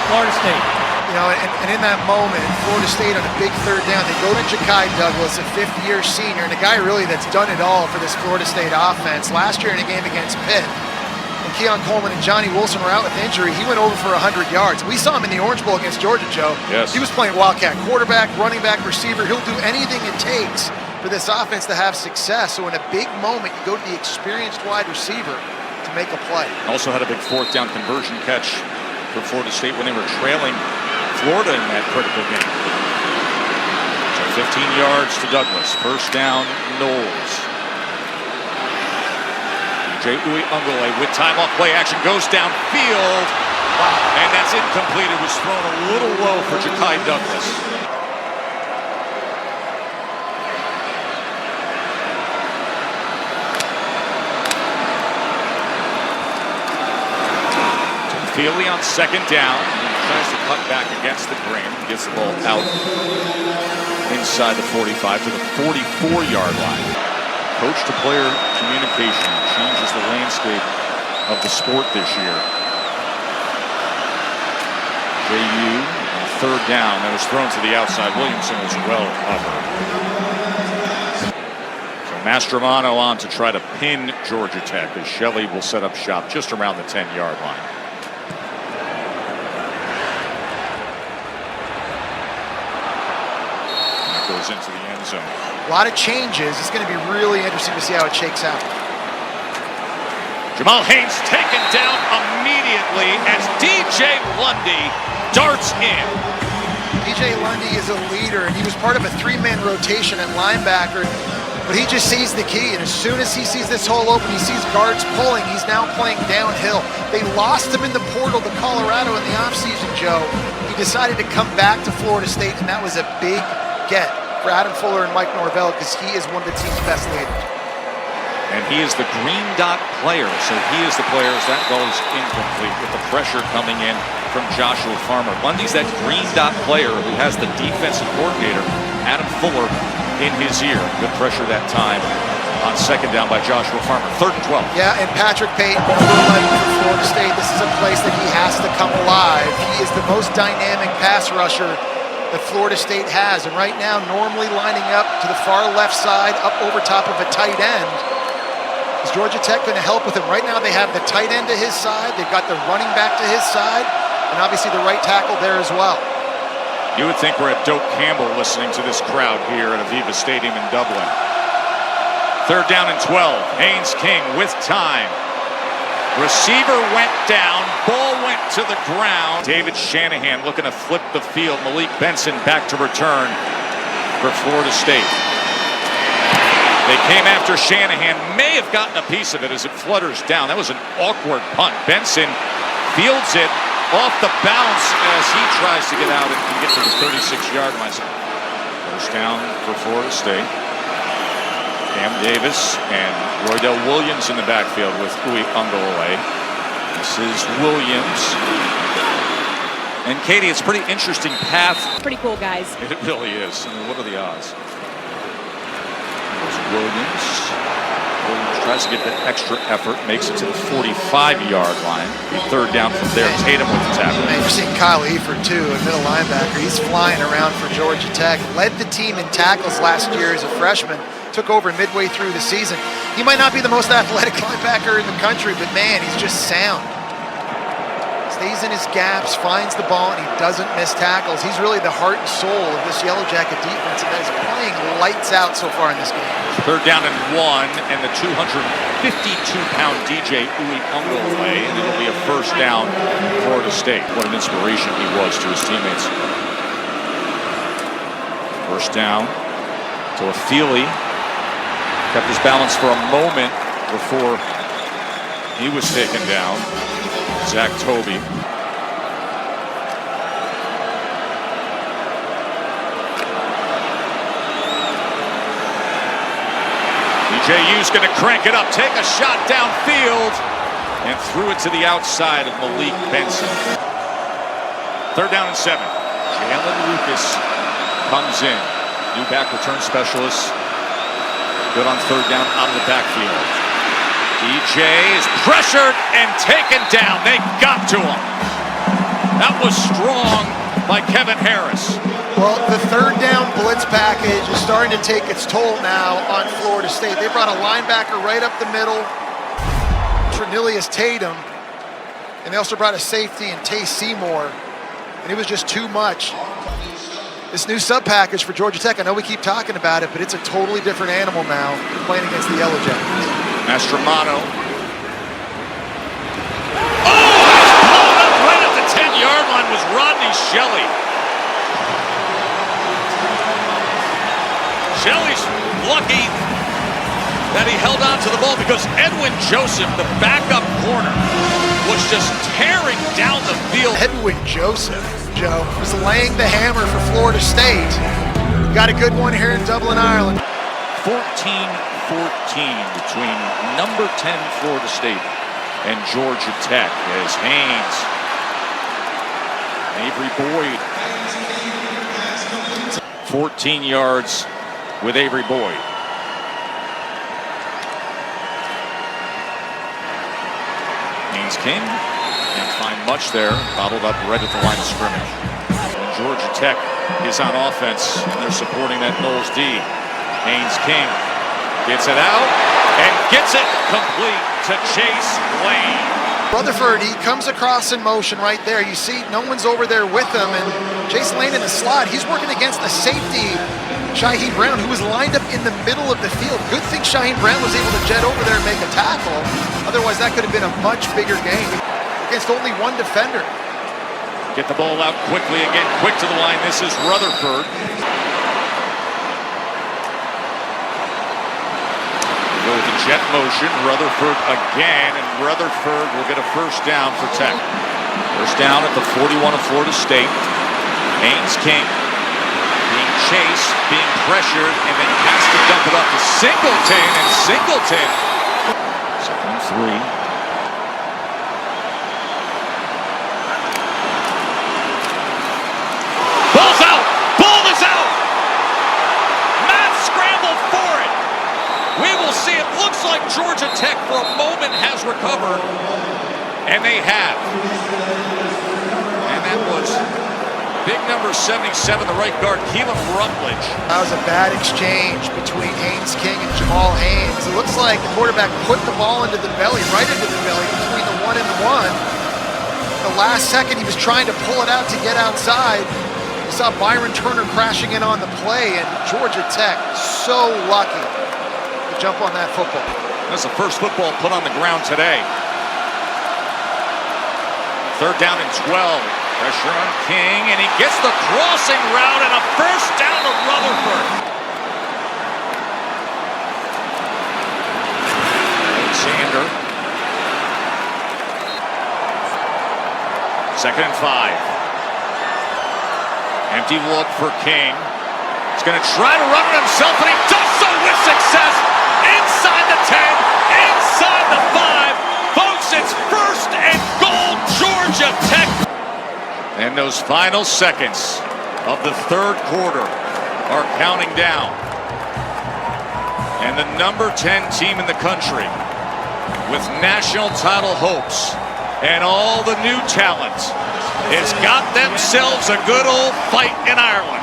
Florida State. You know, and in that moment, Florida State on a big 3rd down, they go to Ja'Kai Douglas, a 5th-year senior, and a guy really that's done it all for this Florida State offense. Last year in a game against Pitt, when Keon Coleman and Johnny Wilson were out with injury, he went over for 100 yards. We saw him in the Orange Bowl against Georgia, Joe. Yes. He was playing Wildcat quarterback, running back, receiver. He'll do anything it takes for this offense to have success. So in a big moment, you go to the experienced wide receiver to make a play. Also had a big 4th down conversion catch for Florida State when they were trailing Florida in that critical game. So 15 yards to Douglas. 1st down, Knowles. DJ Uiagalelei with time off play action goes downfield. And that's incomplete. It was thrown a little low for Ja'Kai Douglas. Feely on 2nd down. Tries to cut back against the grain. Gets the ball out inside the 45 to the 44-yard line. Coach-to-player communication changes the landscape of the sport this year. JU, 3rd down. That was thrown to the outside. Williamson was well covered. So Mastromano on to try to pin Georgia Tech as Shelley will set up shop just around the 10-yard line. Into the end zone. A lot of changes. It's going to be really interesting to see how it shakes out. Jamal Haynes taken down immediately as DJ Lundy darts in. DJ Lundy is a leader, and he was part of a 3-man rotation at linebacker, but he just sees the key, and as soon as he sees this hole open, he sees guards pulling, he's now playing downhill. They lost him in the portal to Colorado in the offseason, Joe. He decided to come back to Florida State, and that was a big get for Adam Fuller and Mike Norvell, because he is one of the team's best leaders. And he is the green dot player, so he is the player as that goes incomplete with the pressure coming in from Joshua Farmer. Lundy's that green dot player who has the defensive coordinator, Adam Fuller, in his ear. Good pressure that time on 2nd down by Joshua Farmer. 3rd and 12. Yeah, and Patrick Payton, for Florida State, this is a place that he has to come alive. He is the most dynamic pass rusher that Florida State has. And right now, normally lining up to the far left side, up over top of a tight end. Is Georgia Tech going to help with him? Right now, they have the tight end to his side. They've got the running back to his side, and obviously the right tackle there as well. You would think we're at Doak Campbell listening to this crowd here at Aviva Stadium in Dublin. 3rd down and 12. Haynes King with time. Receiver went down. Ball went to the ground. David Shanahan looking to flip the field. Malik Benson back to return for Florida State. They came after Shanahan. May have gotten a piece of it as it flutters down. That was an awkward punt. Benson fields it off the bounce as he tries to get out and can get to the 36-yard line. First down for Florida State. Cam Davis and Roydell Williams in the backfield with Uwe Ungalaway. This is Williams. And Katie, it's a pretty interesting path. Pretty cool, guys. It really is. I mean, what are the odds? There's Williams. Williams tries to get that extra effort, makes it to the 45-yard line. 3rd down from there. Tatum with the tackle. Man, you're seeing Kyle Eford, too, a middle linebacker. He's flying around for Georgia Tech. Led the team in tackles last year as a freshman. Took over midway through the season. He might not be the most athletic linebacker in the country, but man, he's just sound. Stays in his gaps, finds the ball, and he doesn't miss tackles. He's really the heart and soul of this Yellow Jacket defense, and that is playing lights out so far in this game. 3rd down and 1, and the 252-pound DJ Uwe Ungalaway, and it'll be a 1st down for Florida State. What an inspiration he was to his teammates. 1st down to Feely. Kept his balance for a moment before he was taken down. Zach Tobey. DJU's going to crank it up, take a shot downfield, and threw it to the outside of Malik Benson. 3rd down and 7. Jalen Lucas comes in. New back return specialist. Good on 3rd down out of the backfield. DJ is pressured and taken down. They got to him. That was strong by Kevin Harris. Well, the 3rd down blitz package is starting to take its toll now on Florida State. They brought a linebacker right up the middle, Trinilius Tatum, and they also brought a safety in Tay Seymour, and it was just too much. This new sub package for Georgia Tech, I know we keep talking about it, but it's a totally different animal now playing against the Yellow Jackets. Mastromano. Oh! Blown up right at the 10-yard line was Rodney Shelley. Shelley's lucky that he held on to the ball because Edwin Joseph, the backup corner, was just tearing down the field. Edwin Joseph, Joe, was laying the hammer for Florida State. Got a good one here in Dublin, Ireland. 14-14 between number 10 Florida State and Georgia Tech as Haynes, Avery Boyd, 14 yards with Avery Boyd. Haynes King can't find much there, bottled up right at the line of scrimmage. And Georgia Tech is on offense, and they're supporting that Knowles D. Haynes King gets it out and gets it complete to Chase Lane. Rutherford, he comes across in motion right there. You see no one's over there with him, and Chase Lane in the slot, he's working against the safety, Shaheed Brown, who was lined up in the middle of the field. Good thing Shaheed Brown was able to jet over there and make a tackle. Otherwise, that could have been a much bigger game against only one defender. Get the ball out quickly again, quick to the line. This is Rutherford. Go with the jet motion, Rutherford again, and Rutherford will get a 1st down for Tech. 1st down at the 41 of Florida State. Haynes King being chased, being pressured, and then has to dump it up to Singleton, and Singleton. 2nd and 3. Ball's out! Ball is out! Matt scrambled for it. We will see. It looks like Georgia Tech for a moment has recovered, and they have. And that was big number 77, the right guard, Keelan Rutledge. That was a bad exchange between Haynes King and Jamal Haynes. It looks like the quarterback put the ball into the belly, right into the belly, between the 1 and the 1. The last second, he was trying to pull it out to get outside. You saw Byron Turner crashing in on the play, and Georgia Tech so lucky to jump on that football. That's the first football put on the ground today. 3rd down and 12. Pressure on King, and he gets the crossing route and a first down to Rutherford. Alexander. 2nd and 5. Empty look for King. He's going to try to run it himself, and he does so with success. Inside the 10, inside the 5. Folks, it's 1st and goal, Georgia Tech. And those final seconds of the 3rd quarter are counting down. And the number 10 team in the country, with national title hopes and all the new talent, has got themselves a good old fight in Ireland.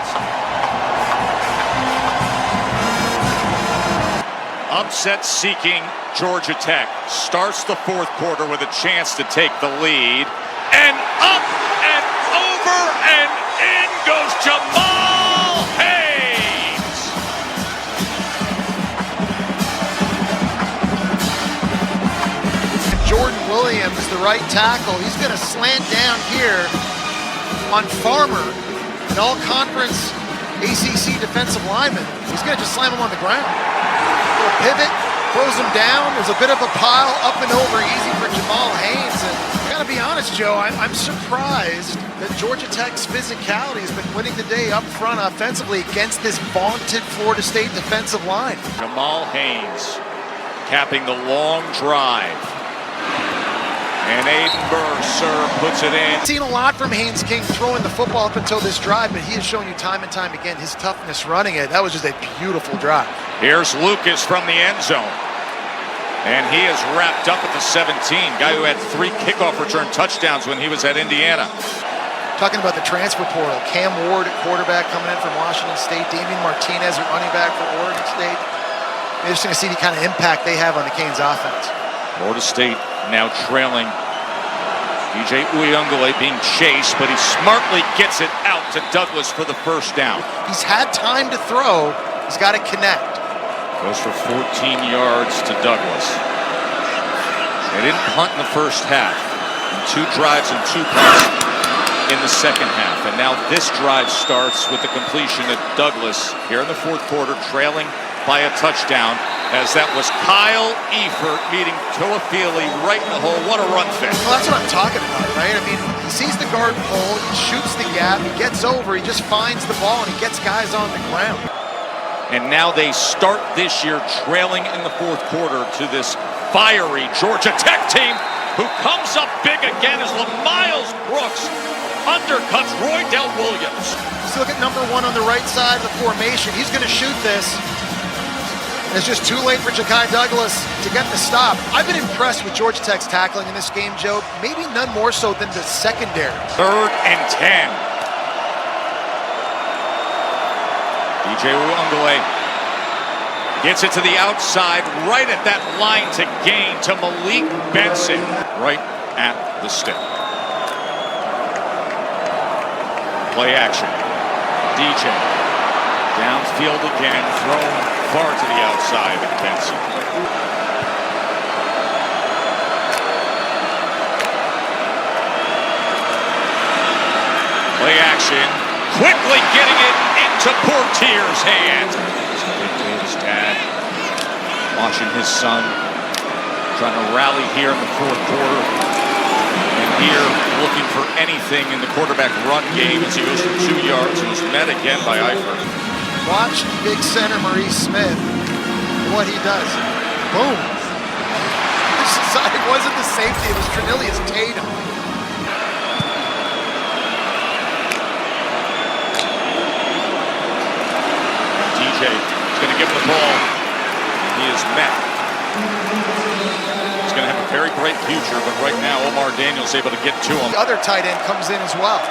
Upset-seeking Georgia Tech starts the 4th quarter with a chance to take the lead. And up and over and in goes Jamal Haynes. Jordan Williams, the right tackle, he's going to slant down here on Farmer, an all-conference ACC defensive lineman. He's going to just slam him on the ground. Little pivot, throws him down. There's a bit of a pile, up and over, easy for Jamal Haynes. And I got to be honest, Joe, I'm surprised that Georgia Tech's physicality has been winning the day up front offensively against this vaunted Florida State defensive line. Jamal Haynes capping the long drive. And Aiden Burr puts it in. Seen a lot from Haynes King throwing the football up until this drive, but he has shown you time and time again his toughness running it. That was just a beautiful drive. Here's Lucas from the end zone. And he is wrapped up at the 17. Guy who had 3 kickoff return touchdowns when he was at Indiana. Talking about the transfer portal, Cam Ward at quarterback coming in from Washington State, Damian Martinez at running back for Oregon State. Interesting to see the kind of impact they have on the Canes offense. Florida State now trailing. DJ Uyunglele being chased, but he smartly gets it out to Douglas for the 1st down. He's had time to throw. He's got to connect. Goes for 14 yards to Douglas. They didn't punt in the 1st half. 2 drives and 2 punts in the 2nd half. And now this drive starts with the completion of Douglas here in the 4th quarter, trailing by a touchdown, as that was Kyle Efert meeting Toafili right in the hole. What a run fit. Well, that's what I'm talking about, right? I mean, he sees the guard pull, he shoots the gap, he gets over, he just finds the ball, and he gets guys on the ground. And now they start this year trailing in the 4th quarter to this fiery Georgia Tech team, who comes up big again as LaMiles Brooks undercuts Roy Dell Williams. So look at number 1 on the right side of the formation. He's going to shoot this. It's just too late for Ja'Kai Douglas to get the stop. I've been impressed with Georgia Tech's tackling in this game, Joe. Maybe none more so than the secondary. 3rd and 10. DJ Uyunglele gets it to the outside, right at that line to gain to Malik Benson, right at the stick. Play action. DJ downfield again, thrown far to the outside of Benson. Play action, quickly getting it into Portier's hands. His dad watching his son, trying to rally here in the 4th quarter. And here, looking for anything in the quarterback run game as he goes for 2 yards and is met again by Eifert. Watch big center Maurice Smith, what he does. Boom. This side wasn't the safety, it was Trinilius Tatum. DJ is going to give him the ball. He is met. He's going to have a very bright future, but right now Omar Daniels able to get to him. The other tight end comes in as well.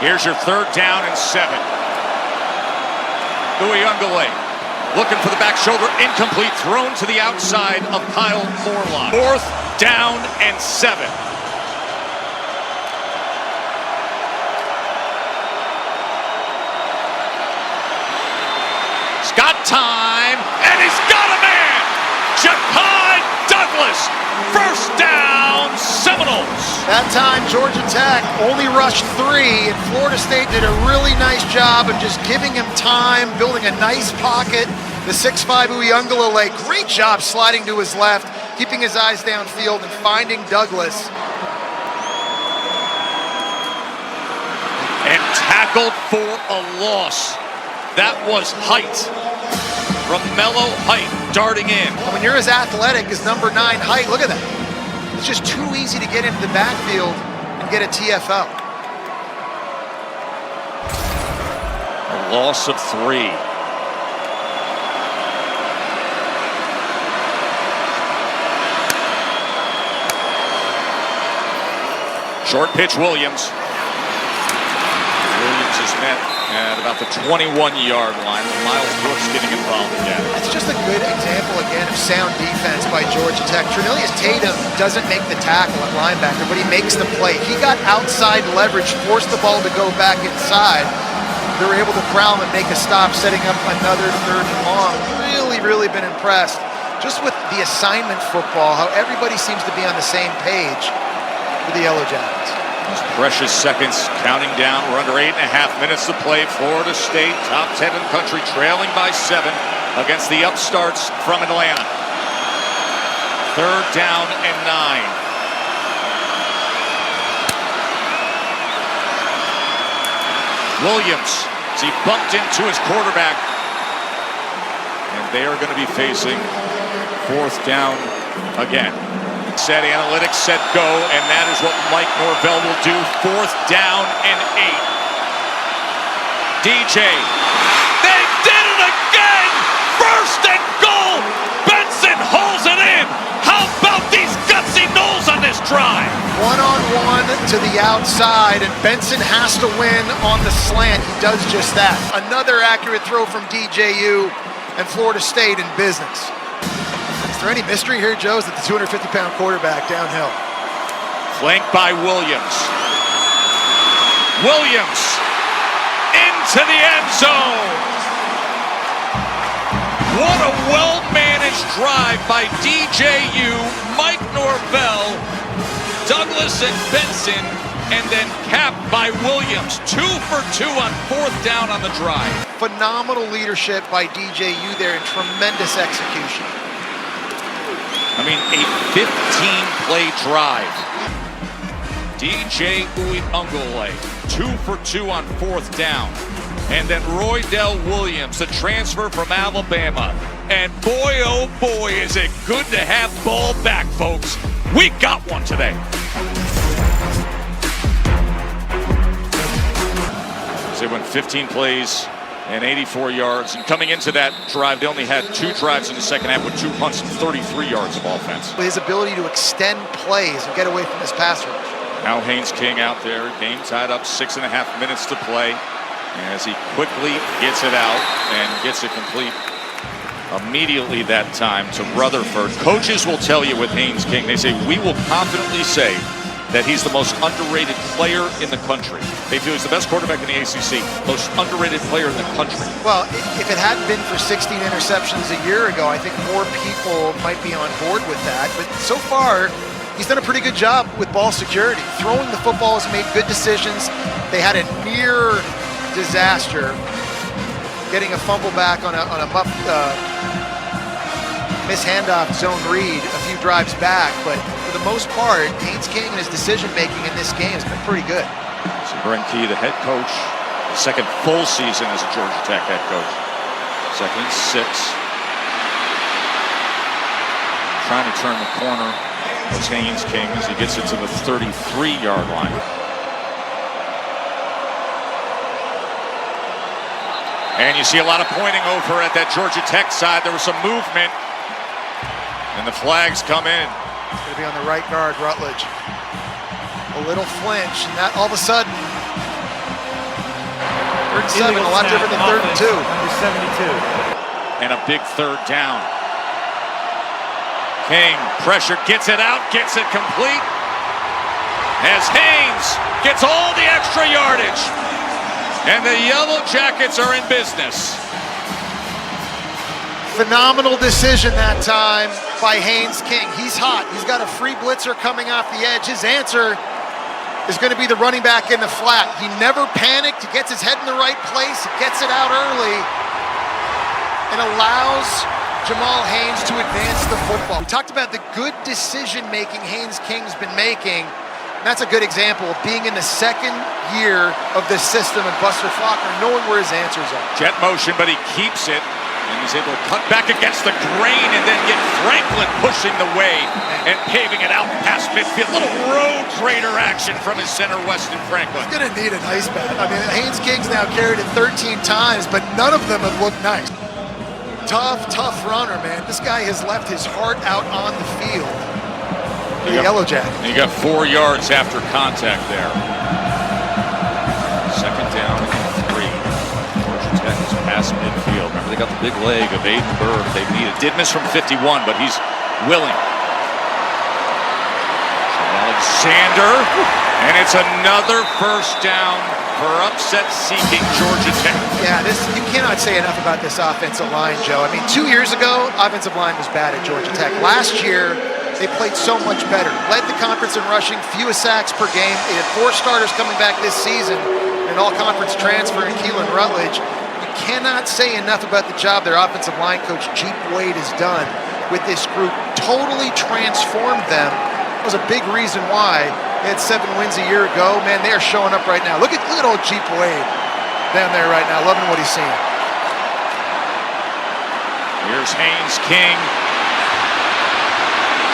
Here's your 3rd down and 7. Uyunglele looking for the back shoulder, incomplete, thrown to the outside of Kyle Morlock. 4th down and 7. He's got time, and he's got a man! Ja'Kai Douglas, 1st down, Seminoles. That time, Georgia Tech only rushed 3, and Florida State did a really nice job of just giving him time, building a nice pocket. The 6'5" Uyunglele, great job sliding to his left, keeping his eyes downfield and finding Douglas. And tackled for a loss. That was Height. Romello Height darting in. When you're as athletic as number 9 Height, look at that. It's just too easy to get into the backfield and get a TFL. A loss of 3. Short pitch, Williams. Williams is met at about the 21-yard line. Miles Brooks getting involved again. It's just a good example, again, of sound defense by Georgia Tech. Trinilius Tatum doesn't make the tackle at linebacker, but he makes the play. He got outside leverage, forced the ball to go back inside. They were able to corral him and make a stop, setting up another 3rd and long. Really been impressed just with the assignment football, how everybody seems to be on the same page for the Yellow Jackets. Those precious seconds counting down. We're under 8.5 minutes to play. Florida State, top 10 in the country, trailing by 7 against the upstarts from Atlanta. 3rd down and 9. Williams, as he bumped into his quarterback. And they are going to be facing 4th down again. Set analytics, set go, and that is what Mike Norvell will do. 4th down and 8. DJ, they did it again! 1st and goal! Benson holds it in! How about these gutsy Knowles on this drive? One-on-one to the outside, and Benson has to win on the slant. He does just that. Another accurate throw from DJU, and Florida State in business. Is there any mystery here, Joe? Is that the 250-pound quarterback downhill? Flanked by Williams. Williams into the end zone. What a well-managed drive by DJU, Mike Norvell, Douglas and Benson, and then capped by Williams. 2 for 2 on 4th down on the drive. Phenomenal leadership by DJU there and tremendous execution. I mean, a 15-play drive. DJ Uyunglele, 2 for 2 on 4th down. And then Roydell Williams, the transfer from Alabama. And boy, oh boy, is it good to have ball back, folks. We got one today. They went 15 plays and 84 yards. And coming into that drive, they only had 2 drives in the second half with 2 punts and 33 yards of offense. His ability to extend plays and get away from his pass rush. Now Haynes King out there, game tied up, 6.5 minutes to play. As he quickly gets it out and gets it complete immediately that time to Rutherford. Coaches will tell you with Haynes King, they say, we will confidently say that he's the most underrated player in the country. They feel he's the best quarterback in the ACC, most underrated player in the country. Well, if it hadn't been for 16 interceptions a year ago, I think more people might be on board with that. But so far, he's done a pretty good job with ball security. Throwing the football, has made good decisions. They had a near disaster getting a fumble back on a miss handoff zone read a few drives back, but for the most part, Haynes King and his decision-making in this game has been pretty good. So Brent Key, the head coach, second full season as a Georgia Tech head coach. 2nd and 6. Trying to turn the corner was Haynes King as he gets it to the 33-yard line. And you see a lot of pointing over at that Georgia Tech side. There was some movement. And the flags come in. It's going to be on the right guard, Rutledge. A little flinch, and that all of a sudden, Third and 7, a lot different than third and 2. Number 72. And a big third down. King, pressure, gets it out, gets it complete. As Haynes gets all the extra yardage. And the Yellow Jackets are in business. Phenomenal decision that time by Haynes King. He's hot. He's got a free blitzer coming off the edge. His answer is going to be the running back in the flat. He never panicked. He gets his head in the right place. He gets it out early and allows Jamal Haynes to advance the football. We talked about the good decision-making Haynes King's been making. And that's a good example of being in the second year of this system and Buster Faulkner knowing where his answers are. Jet motion, but he keeps it. And he's able to cut back against the grain and then get Franklin pushing the way and paving it out past midfield. Little road grader action from his center, Weston Franklin. He's going to need an ice bath. I mean, Haynes King's now carried it 13 times, but none of them have looked nice. Tough runner, man. This guy has left his heart out on the field. The Yellow Jacket. And you got 4 yards after contact there. Second down and 3. Georgia Tech is past midfield. Remember, they got the big leg of Aiden Bird they needed. Did miss from 51, but he's willing. Alexander, and it's another first down for upset-seeking Georgia Tech. Yeah, you cannot say enough about this offensive line, Joe. I mean, 2 years ago, offensive line was bad at Georgia Tech. Last year, they played so much better. Led the conference in rushing, fewest sacks per game. They had 4 starters coming back this season, an all-conference transfer in Keelan Rutledge. You cannot say enough about the job their offensive line coach, Jeep Wade, has done with this group. Totally transformed them. That was a big reason why they had 7 wins a year ago. Man, they are showing up right now. Look at old Jeep Wade down there right now, loving what he's seeing. Here's Haynes King.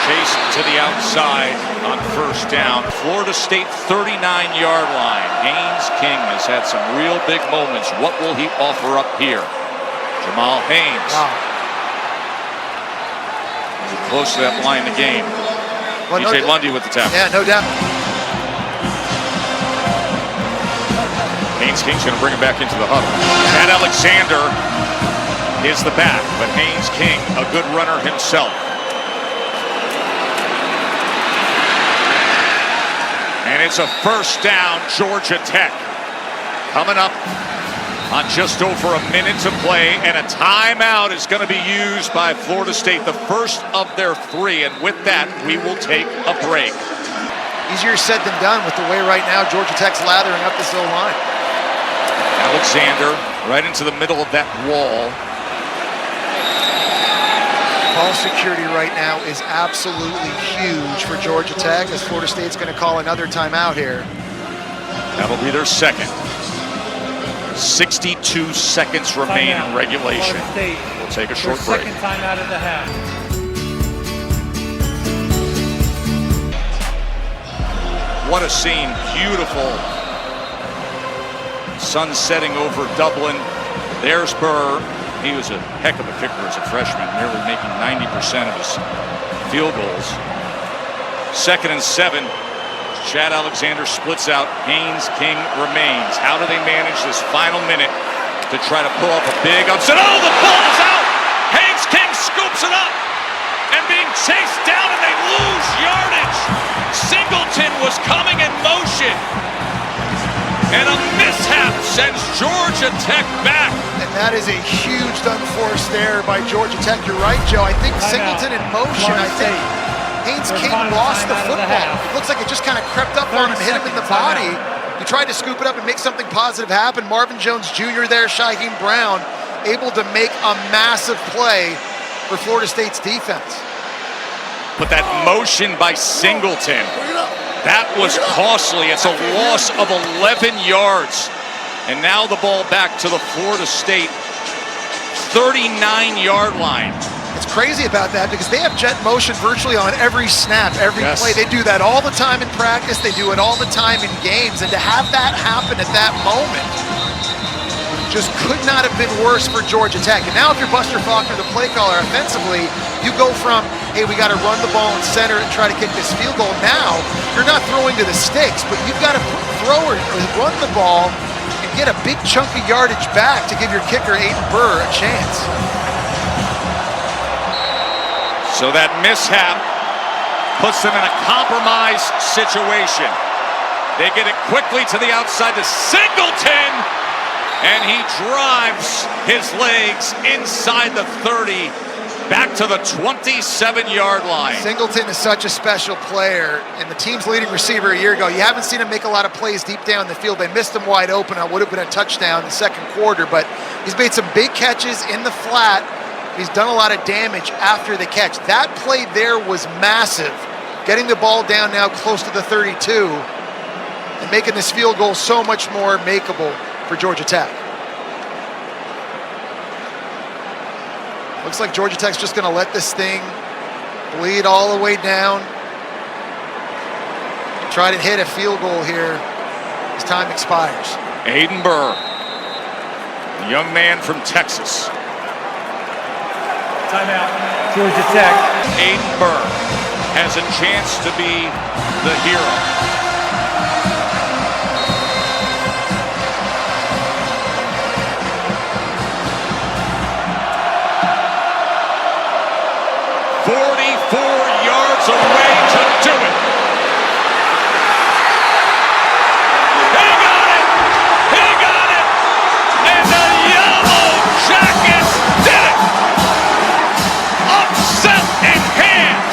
Chase to the outside on first down. Florida State 39-yard line. Haynes King has had some real big moments. What will he offer up here? Jamal Haynes. Wow. Close to that line in the game. Well, DJ Lundy with the tackle. Yeah, no doubt. Haynes King's going to bring him back into the huddle. Chad Alexander is the back, but Haynes King, a good runner himself. And it's a first down, Georgia Tech. Coming up on just over a minute to play, and a timeout is going to be used by Florida State, the first of their 3, and with that, we will take a break. Easier said than done with the way right now Georgia Tech's lathering up this O-line. Alexander right into the middle of that wall. Ball security right now is absolutely huge for Georgia Tech, as Florida State's going to call another timeout here. That'll be their second. 62 seconds remain in regulation. We'll take a short break. Second timeout of the half. What a scene. Beautiful. Sun setting over Dublin. There's Burr. He was a heck of a kicker as a freshman, nearly making 90% of his field goals. Second and 7. Chad Alexander splits out. Haynes King remains. How do they manage this final minute to try to pull up a big upset? Oh, the ball is out! Haynes King scoops it up! And being chased down, and they lose yardage. Singleton was coming in motion. And a mishap sends Georgia Tech back. And that is a huge unforced error by Georgia Tech. You're right, Joe. I think Singleton in motion, I think Haynes King lost the football. It looks like it just kind of crept up on him, hit him in the body. He tried to scoop it up and make something positive happen. Marvin Jones Jr. there, Shaheem Brown, able to make a massive play for Florida State's defense. But that motion by Singleton, that was costly. It's a loss of 11 yards. And now the ball back to the Florida State 39-yard line. It's crazy about that because they have jet motion virtually on every snap, every play. They do that all the time in practice. They do it all the time in games. And to have that happen at that moment just could not have been worse for Georgia Tech. And now if you're Buster Faulkner, the play caller offensively, you go from, hey, we got to run the ball and center and try to kick this field goal. Now, you're not throwing to the sticks, but you've got to throw or run the ball and get a big chunk of yardage back to give your kicker, Aiden Burr, a chance. So that mishap puts them in a compromised situation. They get it quickly to the outside to Singleton, and he drives his legs inside the 30, back to the 27-yard line. Singleton is such a special player, and the team's leading receiver a year ago. You haven't seen him make a lot of plays deep down the field. They missed him wide open. It would have been a touchdown in the second quarter, but he's made some big catches in the flat. He's done a lot of damage after the catch. That play there was massive, getting the ball down now close to the 32 and making this field goal so much more makeable for Georgia Tech. Looks like Georgia Tech's just going to let this thing bleed all the way down. Try to hit a field goal here as time expires. Aiden Burr, the young man from Texas. Timeout. Georgia Tech. Aiden Burr has a chance to be the hero. Yards away to do it. He got it! He got it! And the Yellow Jackets did it! Upset in hand.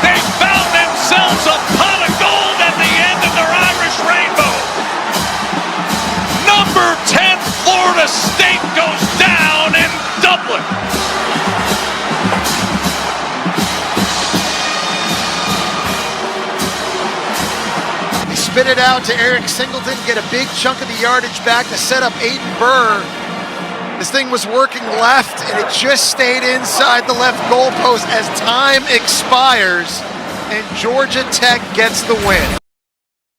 They found themselves a pot of gold at the end of their Irish rainbow. Number 10 Florida State goes down in Dublin. Spit it out to Eric Singleton, get a big chunk of the yardage back to set up Aiden Burr. This thing was working left, and it just stayed inside the left goalpost as time expires, and Georgia Tech gets the win.